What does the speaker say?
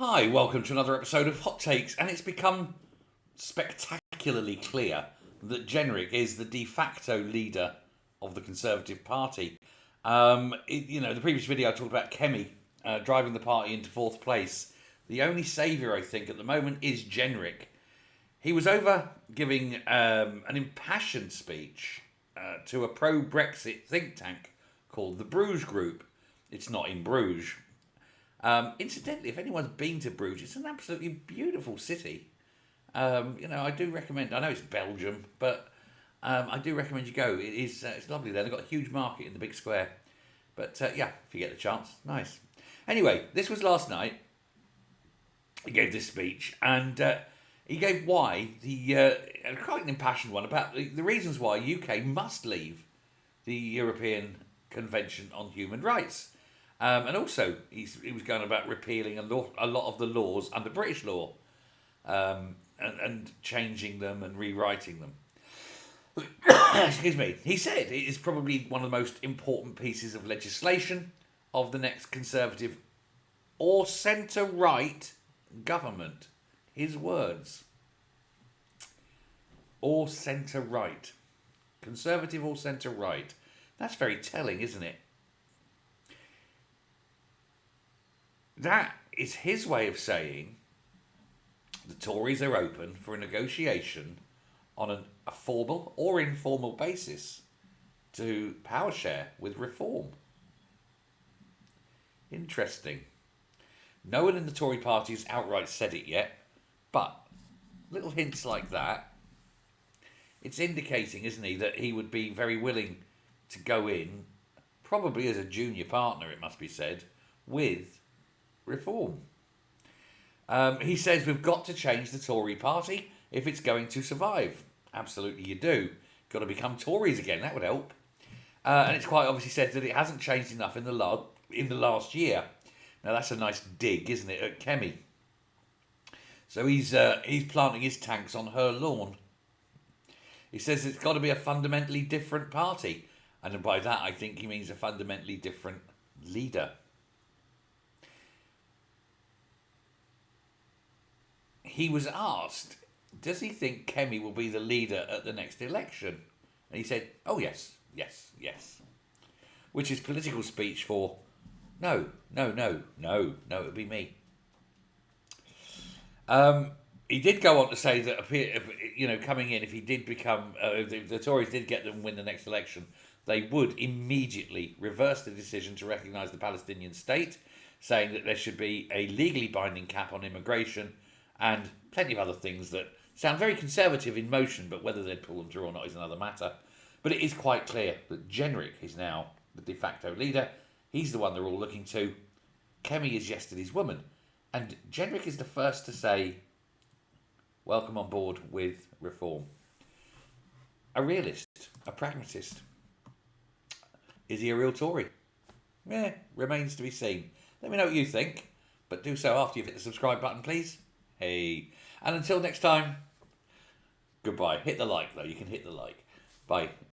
Hi, welcome to another episode of Hot Takes, and it's become spectacularly clear that Jenrick is the de facto leader of the Conservative Party. The previous video I talked about Kemi driving the party into fourth place. The only saviour, I think, at the moment is Jenrick. He was over giving an impassioned speech to a pro-Brexit think tank called the Bruges Group. It's not in Bruges. Incidentally, if anyone's been to Bruges, it's an absolutely beautiful city. I do recommend. I know it's Belgium, but I do recommend you go. It's lovely there. They've got a huge market in the big square. But if you get the chance, nice. Anyway, this was last night. He gave this speech, and he gave why quite an impassioned one about the reasons why UK must leave the European Convention on Human Rights. And also, he was going about repealing a lot of the laws under British law and changing them and rewriting them. Excuse me. He said it is probably one of the most important pieces of legislation of the next Conservative or centre-right government. His words. Or centre-right. Conservative or centre-right. That's very telling, isn't it? That is his way of saying the Tories are open for a negotiation on a formal or informal basis to power share with Reform. Interesting. No one in the Tory party has outright said it yet, but little hints like that, it's indicating, isn't he, that he would be very willing to go in, probably as a junior partner, it must be said, with Reform. He says we've got to change the Tory party if it's going to survive. Absolutely you do. Got to become Tories again, that would help. And it's quite obviously said that it hasn't changed enough in the last year. Now that's a nice dig, isn't it, at Kemi? So he's planting his tanks on her lawn. He says it's got to be a fundamentally different party. And by that I think he means a fundamentally different leader. He was asked, does he think Kemi will be the leader at the next election? And he said, oh, yes. Which is political speech for, no, it'll be me. He did go on to say that, coming in, if he did become, if the Tories did get them and win the next election, they would immediately reverse the decision to recognise the Palestinian state, saying that there should be a legally binding cap on immigration, and plenty of other things that sound very conservative in motion, but whether they'd pull them through or not is another matter. But it is quite clear that Jenrick is now the de facto leader. He's the one they're all looking to. Kemi is yesterday's woman. And Jenrick is the first to say, welcome on board with Reform. A realist, a pragmatist. Is he a real Tory? Remains to be seen. Let me know what you think, but do so after you've hit the subscribe button, please. Hey. And until next time, goodbye. Hit the like, though. You can hit the like. Bye.